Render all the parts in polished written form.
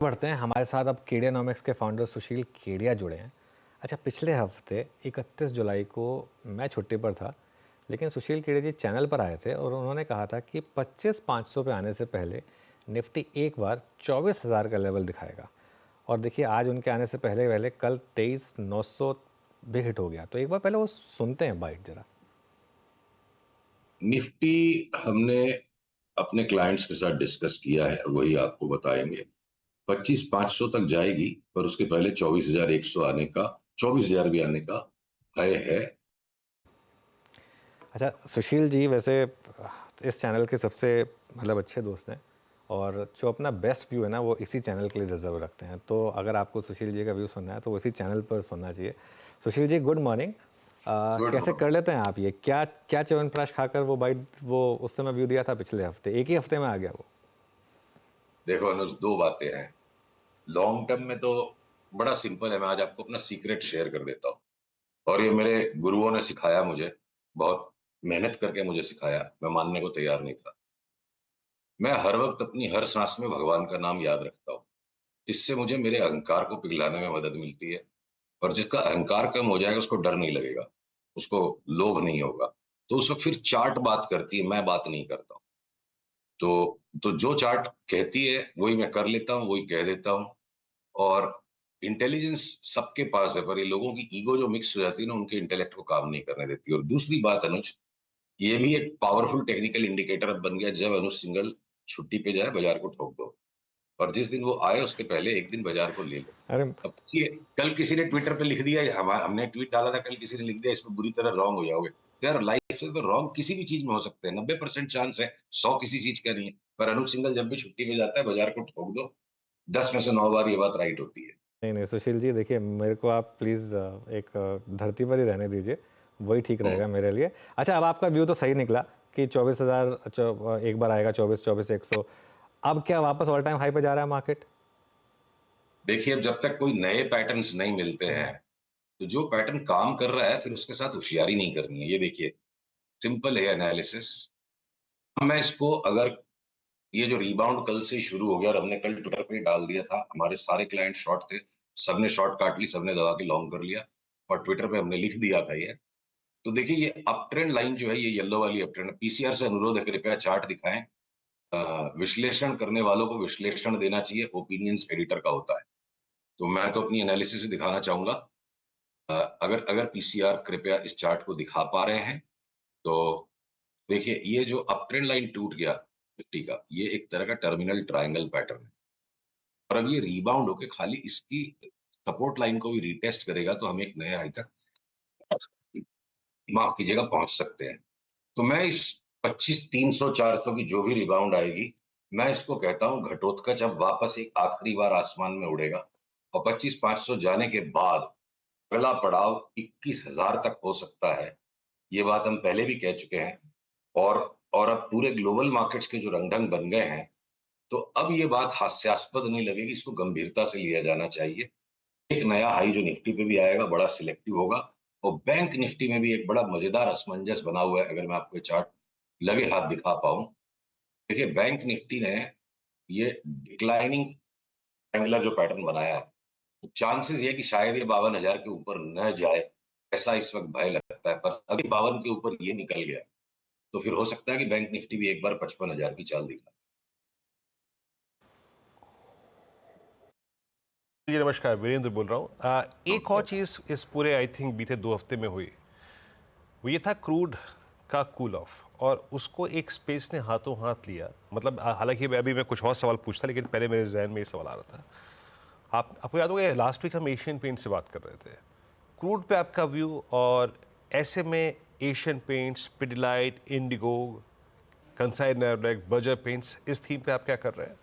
बढ़ते हैं। हमारे साथ अब केडियानॉमिक्स के फाउंडर सुशील केडिया जुड़े हैं। अच्छा, पिछले हफ्ते 31 जुलाई को मैं छुट्टी पर था, लेकिन सुशील केडिया जी चैनल पर आए थे और उन्होंने कहा था कि 25,500 पे आने से पहले निफ्टी एक बार 24,000 का लेवल दिखाएगा। और देखिए, आज उनके आने से पहले पहले कल 23,900 भी हिट हो गया। तो एक बार पहले वो सुनते हैं बाइट जरा। निफ्टी हमने अपने क्लाइंट्स के साथ डिस्कस किया है, वही आपको बताएंगे। 25,500 तक जाएगी, पर उसके पहले 24,100 आने का, 24,000 भी आने का भय है। अच्छा सुशील जी, वैसे इस चैनल के सबसे मतलब अच्छे दोस्त हैं और जो अपना बेस्ट व्यू है ना वो इसी चैनल के लिए रिजर्व रखते हैं। तो अगर आपको सुशील जी का व्यू सुनना है तो वो इसी चैनल पर सुनना चाहिए। Sushil ji, good morning. Good कैसे कर मॉर्निंग। लेते हैं आप ये? क्या क्या च्यवनप्राश खाकर वो बाइट वो उस समय व्यू दिया था पिछले हफ्ते, एक ही हफ्ते में आ गया वो? देखो अनुज, दो बातें हैं। लॉन्ग टर्म में तो बड़ा सिंपल है। मैं आज आपको अपना सीक्रेट शेयर कर देता हूँ, और ये मेरे गुरुओं ने सिखाया मुझे, बहुत मेहनत करके मुझे सिखाया। मैं मानने को तैयार नहीं था। मैं हर वक्त अपनी हर सांस में भगवान का नाम याद रखता हूँ। इससे मुझे मेरे अहंकार को पिघलाने में मदद मिलती है। और जिसका अहंकार कम हो जाएगा उसको डर नहीं लगेगा, उसको लोभ नहीं होगा। तो उस वक्त फिर चार्ट बात करती है, मैं बात नहीं करता हूँ। तो जो चार्ट कहती है वही मैं कर लेता हूँ, वही कह देता हूँ। और इंटेलिजेंस सबके पास है, पर ये लोगों की ईगो जो मिक्स हो जाती है ना, उनके इंटेलेक्ट को काम नहीं करने देती। और दूसरी बात अनुज, ये भी एक पावरफुल टेक्निकल इंडिकेटर अब बन गया। जब अनुज सिंघल छुट्टी पे जाए, बाजार को ठोक दो, और जिस दिन वो आए उसके पहले एक दिन बाजार को ले लो। अरे अब ये कल किसी ने ट्विटर पे लिख दिया, हमने ट्वीट डाला था, कल किसी ने लिख दिया इसमें बुरी तरह रॉन्ग हो जाओगे। तो यार, लाइफ से तो रॉन्ग किसी भी चीज में हो सकते हैं। 90% चांस है, 100 किसी चीज का नहीं है। पर अनुज सिंघल जब भी छुट्टी पे जाता है, बाजार को ठोक दो, 10 में से 9 बार ये बात राइट होती है। नहीं नहीं सुशील जी, देखिए मेरे को आप प्लीज़ एक धरती पर ही रहने दीजिए, वही ठीक रहेगा हम्म। मेरे लिए। अच्छा, अब आपका व्यू तो सही निकला कि 24,000 एक बार आएगा, 24,100। अब क्या वापस ऑल टाइम हाई पे जा रहा है मार्केट? देखिए, अब जब तक कोई नए पैटर्न्स नहीं मिलते हैं, तो जो पैटर्न काम कर रहा है फिर उसके साथ होशियारी नहीं करनी है। ये देखिए, सिंपल है एनालिसिस। मैं इसको, अगर ये जो रिबाउंड कल से शुरू हो गया, और हमने कल ट्विटर पे डाल दिया था, हमारे सारे क्लाइंट शॉर्ट थे, सबने शॉर्ट काट ली, सबने दबा के लॉन्ग कर लिया, और ट्विटर पे हमने लिख दिया था ये। तो देखिए, ये अप ट्रेंड लाइन जो है, ये येलो वाली अप ट्रेंड, पीसीआर से अनुरोध है, कृपया चार्ट दिखाएं। विश्लेषण करने वालों को विश्लेषण देना चाहिए, ओपिनियंस एडिटर का होता है। तो मैं तो अपनी एनालिसिस दिखाना चाहूंगा। अगर अगर पीसीआर कृपया इस चार्ट को दिखा पा रहे हैं तो देखिए, ये जो अप ट्रेंड लाइन टूट गया निफ्टी का, ये एक तरह का टर्मिनल ट्रायंगल पैटर्न है। और अब ये रिबाउंड होके खाली इसकी सपोर्ट लाइन को भी रीटेस्ट करेगा, तो हम एक नए हाई तक, माफ कीजिएगा, पहुंच सकते हैं। तो मैं इस 25,300 400 की जो भी रिबाउंड आएगी, मैं इसको कहता हूं घटोत्कच अब वापस एक आखिरी बार आसमान में उड़ेगा। और 25,500 जाने के बाद अगला पड़ाव 21,000 तक हो सकता है। ये बात हम पहले भी कह चुके हैं। और और अब पूरे ग्लोबल मार्केट्स के जो रंग ढंग बन गए हैं, तो अब ये बात हास्यास्पद नहीं लगेगी, इसको गंभीरता से लिया जाना चाहिए। एक नया हाई जो निफ्टी पे भी आएगा, बड़ा सिलेक्टिव होगा। और बैंक निफ्टी में भी एक बड़ा मजेदार असमंजस बना हुआ है, अगर मैं आपको चार्ट लगे हाथ दिखा पाऊं। देखिए, बैंक निफ्टी ने ये डिक्लाइनिंग एंगुलर जो पैटर्न बनाया है, तो चांसेस ये कि शायद ये 52,000 के ऊपर न जाए, ऐसा इस वक्त भय लगता है। पर अगर 52 के ऊपर ये निकल गया, तो फिर हो सकता है कि बैंक निफ्टी भी एक बार 55,000 की चाल दिखा। जी नमस्कार, वीरेंद्र बोल रहा हूँ। एक और चीज़ इस पूरे आई थिंक बीते 2 हफ्ते में हुई, वो ये था क्रूड का कूल ऑफ, और उसको एक स्पेस ने हाथों हाथ लिया। मतलब हालांकि अभी मैं कुछ और सवाल पूछता, लेकिन पहले मेरे जहन में ये सवाल आ रहा था। आपको याद होगा, लास्ट वीक हम एशियन पेंट से बात कर रहे थे, क्रूड पे आपका व्यू, और ऐसे में एशियन पेंट्स, पिडिलाइट, इंडिगो, कंसाइनर, बर्जर पेंट्स, इस थीम पे आप क्या कर रहे हैं?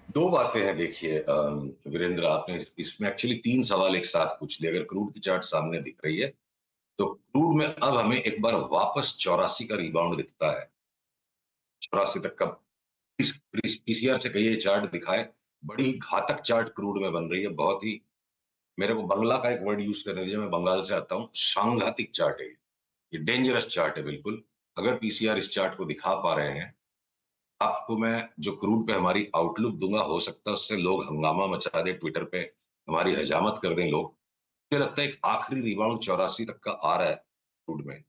दो बातें हैं। देखिए वीरेंद्र, आपने इसमें एक्चुअली तीन सवाल एक साथ पूछ लिए। अगर क्रूड की चार्ट सामने दिख रही है, तो क्रूड में अब हमें एक बार वापस 84 का रिबाउंड दिखता है। 84 तक का पीसीआर से कहिए चार्ट दिखाए। बड़ी घातक चार्ट क्रूड में बन रही है, बहुत ही, मेरे को बंगला का एक वर्ड यूज करने दीजिए, मैं बंगाल से आता हूँ, सांघातिक चार्ट है ये डेंजरस चार्ट है बिल्कुल। अगर पीसीआर इस चार्ट को दिखा पा रहे हैं, आपको मैं जो क्रूड पे हमारी आउटलुक दूंगा, हो सकता है उससे लोग हंगामा मचा दे ट्विटर पे, हमारी हजामत कर दें लोग। मुझे लगता है एक आखिरी रिबाउंड 84 तक का आ रहा है क्रूड में,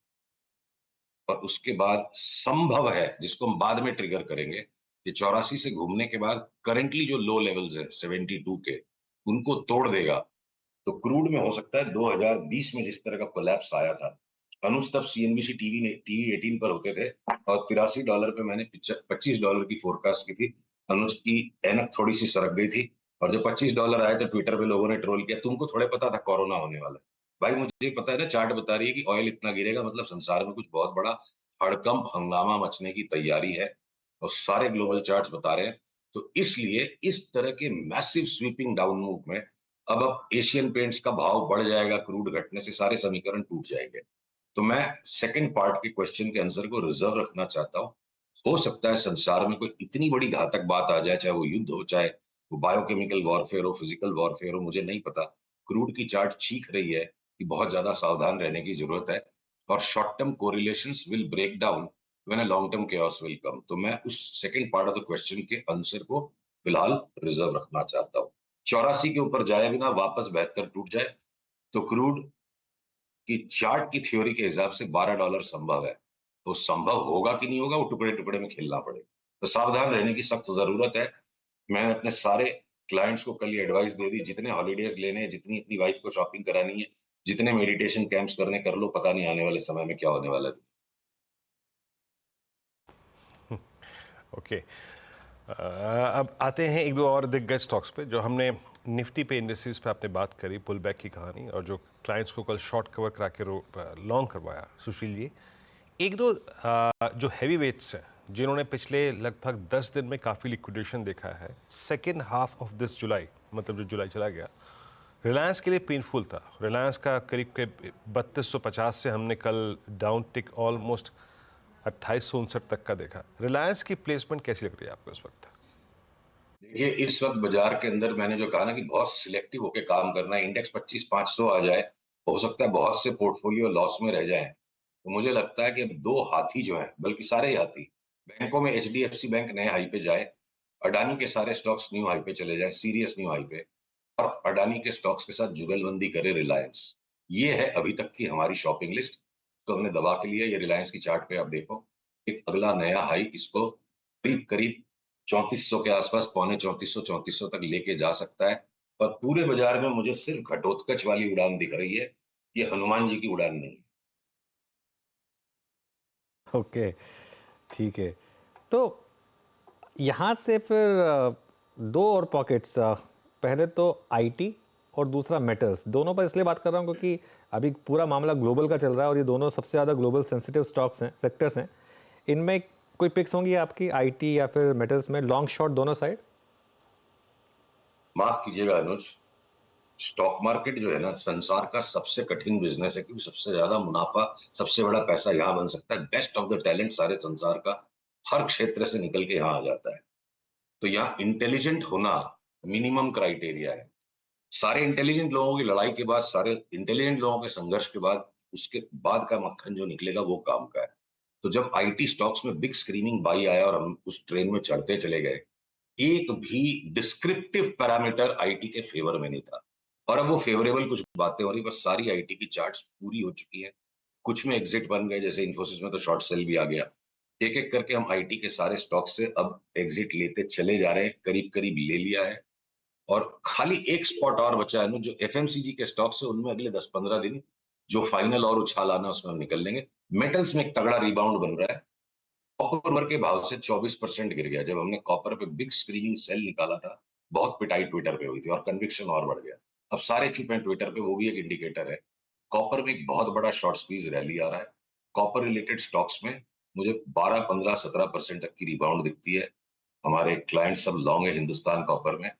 और उसके बाद संभव है, जिसको हम बाद में ट्रिगर करेंगे, कि 84 से घूमने के बाद करंटली जो लो लेवल्स है 72 के, उनको तोड़ देगा। तो क्रूड में हो सकता है 2020 में जिस तरह का कोलैप्स आया था, अनुज तब सीएनबीसी टीवी 18 पर होते थे, और $83 पे मैंने $25 की फोरकास्ट की थी। अनुज की ऐनक थोड़ी सी सरक गई थी, और जब $25 आए तो ट्विटर पे लोगों ने ट्रोल किया, तुमको थोड़े पता था कोरोना होने वाला है। भाई मुझे पता है ना, चार्ट बता रही है कि ऑयल इतना गिरेगा, मतलब संसार में कुछ बहुत बड़ा हड़कंप हंगामा मचने की तैयारी है, और सारे ग्लोबल चार्ट्स बता रहे हैं। तो इसलिए इस तरह के मैसिव स्वीपिंग डाउन मूव में अब एशियन पेंट्स का भाव बढ़ जाएगा, क्रूड घटने से सारे समीकरण टूट जाएंगे। तो मैं सेकंड पार्ट के क्वेश्चन के आंसर को रिजर्व रखना चाहता हूं। हो सकता है संसार में कोई इतनी बड़ी घातक बात आ जाए, चाहे वो युद्ध हो, चाहे वो बायोकेमिकल वॉरफेयर हो, फिजिकल वॉरफेयर हो, मुझे नहीं पता। क्रूड की चार्ट चीख रही है कि बहुत ज्यादा सावधान रहने की जरूरत है, और short term correlations will break down when a long term chaos will come. तो मैं उस second part of the question के आंसर को फिलहाल रिजर्व रखना चाहता हूँ। 84 के ऊपर जाए बिना वापस 72 टूट जाए तो क्रूड की चार्ट की थ्योरी के हिसाब से $12 संभव है। तो संभव होगा कि नहीं होगा, वो टुकड़े टुकड़े में खेलना पड़ेगा। तो सावधान रहने की सख्त जरूरत है। मैंने अपने सारे क्लाइंट्स को कल ये एडवाइस दे दी, जितने हॉलीडेज लेने हैं, जितनी अपनी वाइफ को शॉपिंग करानी है, जितने मेडिटेशन कैंप्स करने कर लो, पता नहीं आने वाले समय में क्या होने वाला है। ओके, अब आते हैं एक दो और दिग्गज स्टॉक्स पे। जो हमने निफ्टी पे इंडस्ट्रीज पे आपने बात करी पुल बैक की कहानी, और जो क्लाइंट्स को कल शॉर्ट कवर करा के लॉन्ग करवाया सुशील जी, एक दो जो हैवी वेट्स हैं जिन्होंने पिछले लगभग 10 दिन में काफ़ी लिक्विडेशन देखा है, सेकेंड हाफ ऑफ दिस जुलाई, मतलब जो जुलाई चला गया, रिलायंस के लिए पेनफुल था। रिलायंस का करीब करीब 3250 से हमने कल डाउन टिक ऑलमोस्ट 2859 तक का देखा। रिलायंस की प्लेसमेंट कैसी लग रही है आपको इस वक्त? देखिए, इस वक्त बाजार के अंदर मैंने जो कहा ना कि बहुत सिलेक्टिव होकर काम करना है, इंडेक्स 25,500 आ जाए, हो सकता है बहुत से पोर्टफोलियो लॉस में रह जाएं। तो मुझे लगता है कि अब दो हाथी जो हैं, बल्कि सारे ही हाथी, बैंकों में एचडीएफसी बैंक नए हाई पे जाए, अडानी के सारे स्टॉक्स न्यू हाई पे चले जाए, सीरियस न्यू हाई पे, और अडानी के स्टॉक्स के साथ जुगलबंदी करे रिलायंस। ये है अभी तक की हमारी शॉपिंग लिस्ट। तो हमने दबा के लिया, ये रिलायंस की चार्ट पे आप देखो, एक अगला नया हाई इसको करीब करीब 3400 के आसपास, पौने 3400 तक लेके जा सकता है। पर पूरे बाजार में मुझे सिर्फ घटोत्कच वाली उड़ान दिख रही है, ये हनुमान जी की उड़ान नहीं है। ओके, ठीक है। तो यहाँ से फिर दो और पॉकेट्स, पहले तो आईटी और दूसरा मेटल्स। दोनों पर इसलिए बात कर रहा हूँ क्योंकि अभी पूरा मामला ग्लोबल का चल रहा है और ये दोनों सबसे ज़्यादा ग्लोबल सेंसिटिव स्टॉक्स हैं, सेक्टर्स हैं। इनमें कोई पिक्स होंगी आपकी आईटी या फिर मेटल्स में, लॉन्ग शॉर्ट दोनों साइड? माफ कीजिएगा अनुज, स्टॉक मार्केट जो है ना, संसार का सबसे कठिन बिजनेस है, क्योंकि सबसे ज्यादा मुनाफा, सबसे बड़ा पैसा यहाँ बन सकता है। बेस्ट ऑफ द टैलेंट सारे संसार का हर क्षेत्र से निकल के यहाँ आ जाता है। तो यहाँ इंटेलिजेंट होना मिनिमम क्राइटेरिया है। सारे इंटेलिजेंट लोगों की लड़ाई के बाद, सारे इंटेलिजेंट लोगों के संघर्ष के बाद, उसके बाद का मक्खन जो निकलेगा वो काम का है। तो जब आईटी स्टॉक्स में बिग स्क्रीनिंग बाई आया और हम उस ट्रेन में चढ़ते चले गए, एक भी डिस्क्रिप्टिव पैरामीटर आईटी के फेवर में नहीं था। और अब वो फेवरेबल कुछ बातें हो रही, बस सारी आईटी की चार्ट्स पूरी हो चुकी है। कुछ में एग्जिट बन गए, जैसे इन्फोसिस में तो शॉर्ट सेल भी आ गया। एक एक करके हम आईटी के सारे स्टॉक से अब एग्जिट लेते चले जा रहे हैं, करीब करीब ले लिया है। और खाली एक स्पॉट और बचा है ना, जो एफएमसीजी के स्टॉक से, उनमें अगले 10-15 दिन जो फाइनल और उछाल आना, उसमें हम निकल लेंगे। मेटल्स में एक तगड़ा रिबाउंड बन रहा है। कॉपर के भाव से 24% गिर गया। जब हमने कॉपर पे बिग स्क्रीनिंग सेल निकाला था, बहुत पिटाई ट्विटर पे हुई थी और कन्विक्शन और बढ़ गया। अब सारे चुप हैं ट्विटर पे, वो भी एक इंडिकेटर है। कॉपर में एक बहुत बड़ा शॉर्ट स्क्वीज रैली आ रहा है। कॉपर रिलेटेड स्टॉक्स में मुझे 12, 15, 17% तक की रिबाउंड दिखती है। हमारे क्लाइंट सब लॉन्ग है हिंदुस्तान कॉपर में।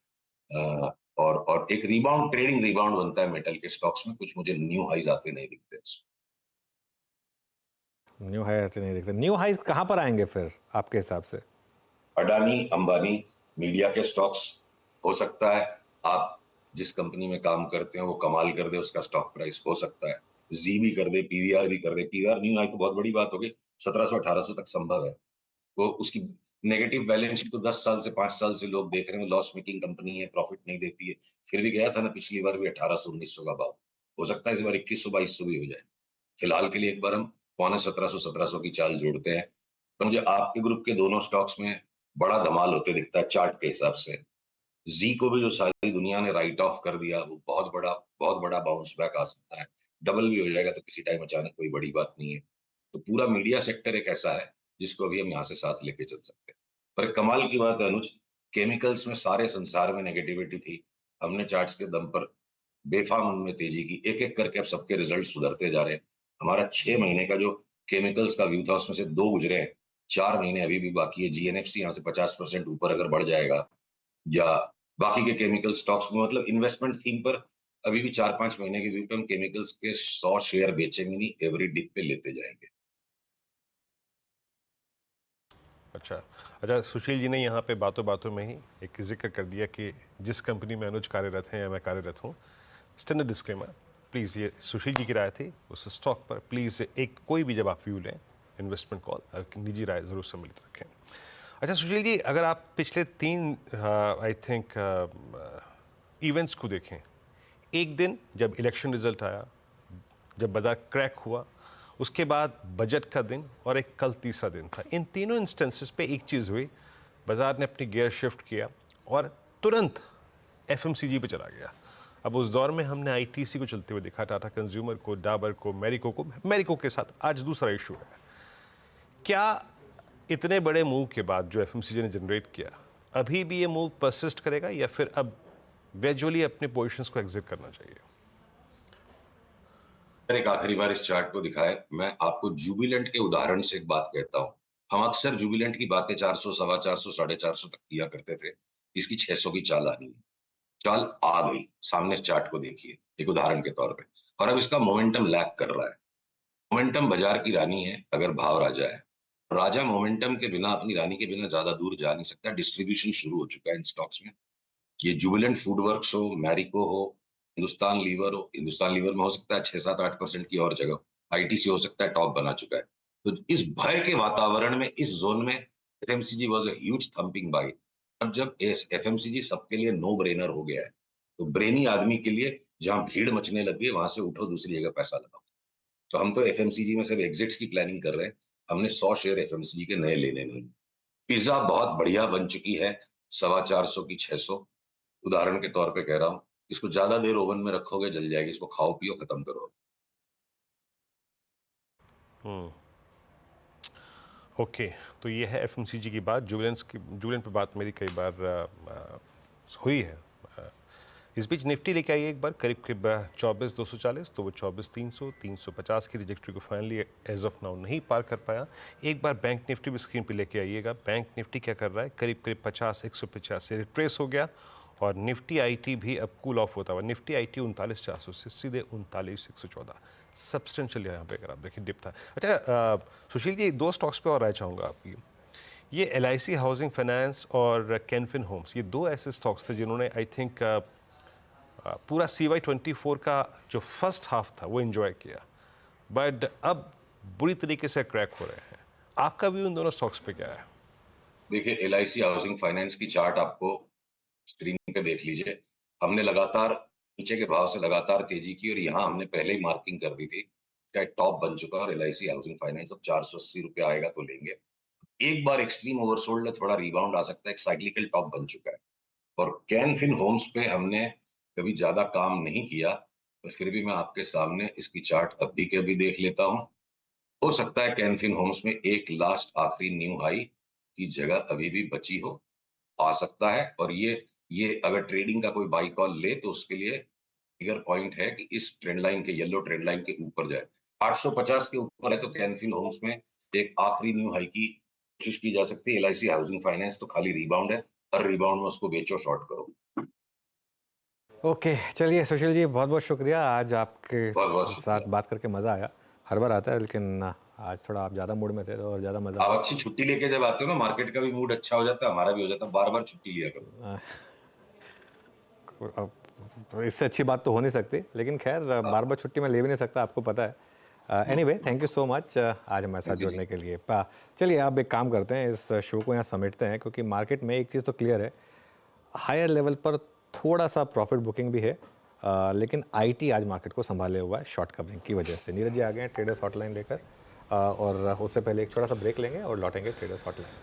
और एक रिबाउंड, ट्रेडिंग रिबाउंड बनता है मेटल के स्टॉक्स में। कुछ मुझे न्यू हाईज आते नहीं दिखते। न्यू हाई आते नहीं दिखते। न्यू हाई कहाँ पर आएंगे फिर आपके हिसाब से? अडानी, अंबानी, मीडिया के स्टॉक्स। हो सकता है आप जिस कंपनी में काम करते हैं वो कमाल कर दे, उसका स्टॉक प्राइस हो सकता है जी भी कर दे, पीवीआर भी कर दे। पीवीआर न्यू हाई तो बहुत बड़ी बात होगी, 1700-1800 तक संभव है। वो उसकी नेगेटिव बैलेंस शीट तो 10 साल से 5 साल से लोग देख रहे हैं, लॉस मेकिंग कंपनी है, प्रॉफिट नहीं देती है, फिर भी गया था ना पिछली बार भी 1800-1900 का भाव। हो सकता है इस बार 2100-2200 भी हो जाए। फिलहाल के लिए एक बार हम पौने 1700 की चाल जोड़ते हैं। तो मुझे आपके ग्रुप के दोनों स्टॉक्स में बड़ा धमाल होते दिखता है चार्ट के हिसाब से। जी को भी जो सारी दुनिया ने राइट ऑफ कर दिया, वो बहुत बड़ा बाउंस बैक आ सकता है। डबल भी हो जाएगा तो किसी टाइम अचानक, कोई बड़ी बात नहीं है। तो पूरा मीडिया सेक्टर एक ऐसा है जिसको अभी हम यहाँ से साथ लेके चल सकते हैं। पर एक कमाल की बात है अनुज, केमिकल्स में सारे संसार में नेगेटिविटी थी। हमने चार्ट्स के दम पर बेफाम उनमें तेजी की, एक-एक करके अब सबके रिजल्ट सुधरते जा रहे हैं। हमारा 6 महीने का जो केमिकल्स का व्यू था उसमें से 2 गुजरे हैं, 4 महीने अभी भी बाकी है। जीएनएफसी यहाँ से 50% ऊपर अगर बढ़ जाएगा, या बाकी के केमिकल स्टॉक्स में, मतलब इन्वेस्टमेंट थीम पर अभी भी 4-5 महीने के व्यू पे हम केमिकल्स के 100 शेयर बेचेंगे नहीं, एवरी डिप पे लेते जाएंगे। अच्छा अच्छा, सुशील जी ने यहाँ पे बातों बातों में ही एक जिक्र कर दिया कि जिस कंपनी में अनुज कार्यरत हैं या मैं कार्यरत हूँ। स्टैंडर्ड डिस्क्लेमर, प्लीज़ ये सुशील जी की राय थी, उस स्टॉक पर प्लीज़ एक कोई भी जब आप व्यू लें इन्वेस्टमेंट कॉल निजी राय ज़रूर सम्मिलित रखें। अच्छा सुशील जी, अगर आप पिछले 3 आई थिंक इवेंट्स को देखें, एक दिन जब इलेक्शन रिजल्ट आया, जब बाजार क्रैक हुआ, उसके बाद बजट का दिन, और एक कल तीसरा दिन था। इन तीनों इंस्टेंसेस पे एक चीज़ हुई, बाजार ने अपनी गियर शिफ्ट किया और तुरंत एफएमसीजी पे चला गया। अब उस दौर में हमने आईटीसी को चलते हुए देखा, टाटा कंज्यूमर को, डाबर को, मैरिको के साथ आज दूसरा इशू है। क्या इतने बड़े मूव के बाद जो एफएमसीजी ने जनरेट किया, अभी भी ये मूव परसिस्ट करेगा या फिर अब ग्रेजुअली अपने पोजीशंस को एग्जिट करना चाहिए? एक आखिरी बार इस चार्ट को दिखाए, मैं आपको जुबिलेंट के उदाहरण से एक बात कहता हूँ। हम अक्सर जुबिलेंट की बातें 400, सवा 400, 450 तक किया करते थे। इसकी 600 की चाल आनी है। चाल आ गई, सामने चार्ट को देखिए एक उदाहरण के तौर पे। और अब इसका मोमेंटम लैग कर रहा है। मोमेंटम बाजार की रानी है अगर भाव राजा है। राजा मोमेंटम के बिना, अपनी रानी के बिना ज्यादा दूर जा नहीं सकता। डिस्ट्रीब्यूशन शुरू हो चुका है इन स्टॉक्स में। ये जुबिलेंट फूडवर्क्स हो, मैरिको हो, हिंदुस्तान लीवर हो, हिंदुस्तान लीवर में हो सकता है 6-7-8% की और जगह। आईटीसी हो सकता है टॉप बना चुका है। तो इस भय के वातावरण में, इस जोन में FMCG was a huge thumping buy. अब जब एफएमसीजी सबके लिए नो ब्रेनर हो गया है, तो ब्रेनी आदमी के लिए जहां भीड़ मचने लग गई, वहां से उठो, दूसरी जगह पैसा लगाओ। तो हम तो एफएमसीजी में सिर्फ एग्जिट्स की प्लानिंग कर रहे हैं। हमने 100 शेयर एफएमसीजी के नए लेने नहीं। पिज्जा बहुत बढ़िया बन चुकी है, 450 की 600। उदाहरण के तौर पे कह रहा हूं, इसको ज्यादा देर ओवन में रखोगे जल जाएगी। इसको खाओ पियो, खत्म करो। ओके, तो ये है एफएमसीजी की बात। जुबिलेंट पे बात मेरी कई बार हुई है। इस बीच निफ्टी लेके आई एक बार करीब 24,240, तो वो 24,300, 350 की ट्रैजेक्टरी को फाइनली एज ऑफ नाउ नहीं पार कर पाया। एक बार बैंक निफ्टी भी स्क्रीन पे लेके आइएगा। बैंक निफ्टी क्या कर रहा है, करीब 50-150 से रिट्रेस हो गया, और निफ्टी आईटी भी अब कूल ऑफ होता हुआ। निफ्टी आईटी 39,400 से सीधे 39,114, सब्सटेंशियल यहाँ पे अगर आप देखें डिप था। अच्छा सुशील जी, 2 स्टॉक्स पे और राय चाहूँगा आपकी। ये एलआईसी हाउसिंग फाइनेंस और कैनफिन होम्स, ये 2 ऐसे स्टॉक्स थे जिन्होंने आई थिंक पूरा CY24 का जो फर्स्ट हाफ था वो एंजॉय किया, बट अब बुरी तरीके से क्रैक हो रहे हैं। आपका व्यू इन दोनों स्टॉक्स पे क्या है? देखिए, एलआईसी हाउसिंग फाइनेंस की चार्ट आपको स्क्रीन पे देख लीजिए। हमने लगातार नीचे के भाव से लगातार तेजी की, और यहाँ हमने पहले ही मार्किंग कर दी थी कि टॉप बन चुका है। और एलआईसी हाउसिंग फाइनेंस अब 480 रुपये आएगा तो लेंगे। एक बार एक्सट्रीम ओवरसोल्ड है, थोड़ा रिबाउंड आ सकता है। एक साइक्लिकल टॉप बन चुका है। और कैनफिन होम्स पे हमने कभी ज्यादा काम नहीं किया, पर फिर भी मैं आपके सामने इसकी चार्ट अभी के अभी देख लेता हूं। हो सकता है कैनफिन होम्स में एक लास्ट आखिरी न्यू हाई की जगह अभी भी बची हो, आ सकता है। और ये अगर ट्रेडिंग का कोई बाई कॉल ले तो उसके लिए फिगर पॉइंट है कि इस ट्रेंड लाइन के, येलो ट्रेंड लाइन के ऊपर जाए। 850 के ऊपर है तो कैनफिन होम्स में एक आखिरी न्यू हाई की कोशिश की जा सकती है। एलआईसी हाउसिंग फाइनेंस तो खाली रिबाउंड है, हर रिबाउंड में उसको बेचो, शॉर्ट करो। ओके, चलिए सुशील जी, बहुत बहुत शुक्रिया। आज आपके बहुत बहुत साथ शुक्रिया। बात करके मज़ा आया। हर बार आता है, लेकिन आज थोड़ा आप ज़्यादा मूड में थे तो और ज़्यादा मज़ा आप आया। अच्छी छुट्टी लेके जब आते हो ना, मार्केट का भी मूड अच्छा हो जाता है, हमारा भी हो जाता है। बार बार छुट्टी लिया करो। अब इससे अच्छी बात तो हो नहीं सकती, लेकिन खैर बार बार छुट्टी मैं ले भी नहीं सकता, आपको पता है। Anyway thank you so much आज हमारे साथ जुड़ने के लिए। चलिए अब एक काम करते हैं, इस शो को यहाँ समेटते हैं, क्योंकि मार्केट में एक चीज़ तो क्लियर है, हायर लेवल पर थोड़ा सा प्रॉफिट बुकिंग भी है, लेकिन आईटी आज मार्केट को संभाले हुआ है शॉर्ट कवरिंग की वजह से। नीरज जी आ गए हैं ट्रेडर्स हॉटलाइन लेकर, और उससे पहले एक छोटा सा ब्रेक लेंगे और लौटेंगे ट्रेडर्स हॉटलाइन।